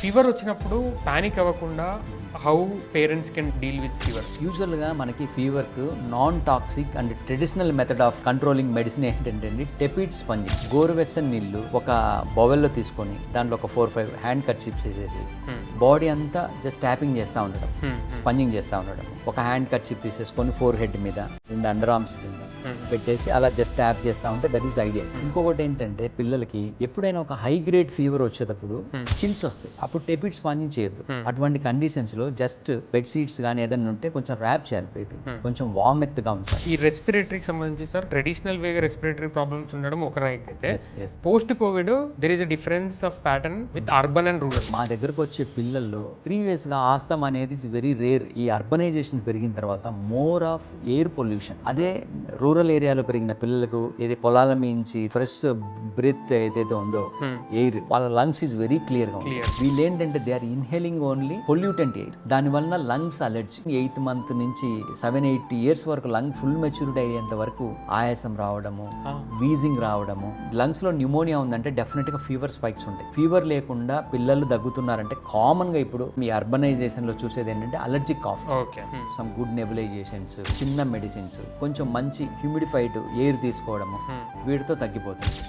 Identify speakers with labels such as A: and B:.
A: Fever వచ్చినప్పుడు panic అవ్వకుండా how parents can deal with fever?
B: యూజువల్గా మనకి ఫీవర్కు non toxic and traditional method of controlling medicine ఏంటంటే టెపిడ్ స్పంజింగ్. గోరువెచ్చని నీళ్ళు ఒక బౌవెల్లో తీసుకొని దాంట్లో ఒక 4-5 హ్యాండ్ కర్చీప్స్ వేసేసి బాడీ అంతా జస్ట్ ట్యాపింగ్ చేస్తూ ఉండడం, స్పంజింగ్ చేస్తూ ఉండడం. ఒక హ్యాండ్ కర్చీప్ తీసేసుకొని 4 హెడ్ మీద 2 అండర్ ఆర్మ్స్ కింద పెట్టేసి అలా జస్ట్ ట్యాప్ చేస్తూ ఉంటే దట్ ఈస్ ఐడియా. ఇంకొకటి ఏంటంటే పిల్లలకి ఎప్పుడైనా ఒక హై గ్రేడ్ ఫీవర్ వచ్చేటప్పుడు చిల్స్ వస్తాయి, అప్పుడు టెపిడ్ స్పంజింగ్ చేయొద్దు. అటువంటి కండిషన్స్ లో జస్ట్ బెడ్ షీట్స్ కానీ ఏదైనా ఉంటే కొంచెం ర్యాప్ చేయాలి బేబీ, కొంచెం వార్మ్ ఎత్తుగా ఉంచాలి.
A: ఈ రెస్పిరేటరీకి సంబంధించి సార్ ట్రెడిషనల్ వేగా రెస్పిరేటరీ ప్రాబ్లమ్స్ ఉండడం ఒక రైట్ అయితే, post Covid there is a difference of pattern with urban and rural.
B: మా దగ్గరకు వచ్చే పిల్లల్లో ప్రీవియస్గా ఆస్తమ్ అనేది ఇస్ వెరీ రేర్. ఈ అర్బనైజేషన్ పెరిగిన తర్వాత మోర్ ఆఫ్ ఎయిర్ పొల్యూషన్. అదే రూరల్ ఏరియాలో పెరిగిన పిల్లలకు ఏది పొలాల మించి ఫ్రెష్ బ్రెత్ ఏదైతే ఉందో ఎయిర్, వాళ్ళ లంగ్స్ ఈజ్ వెరీ క్లియర్ గా ఉంది. వీళ్ళు ఏంటంటే they are inhaling only pollutant air, దానివల్ల లంగ్స్ అలర్జీ. 8th month నుంచి 7-8 years వరకు లంగ్ ఫుల్ మెచ్యూరిటీ అయ్యేంత వరకు ఆయాసం రావడము, వీజింగ్ రావడము. లంగ్స్ లో న్యూమోనియా ఉందంటే డెఫినెట్ గా ఫీవర్ స్పైక్స్ ఉంటాయి. ఫీవర్ లేకుండా పిల్లలు దగ్గుతున్నారంటే కామన్ గా ఇప్పుడు మీ అర్బనైజేషన్ లో చూసేది ఏంటంటే allergic cough, some good nebulizations, చిన్న మెడిసిన్స్, కొంచెం మంచి హ్యూమిడిఫైడ్ ఎయిర్ తీసుకోవడము, వీటితో తగ్గిపోతుంది.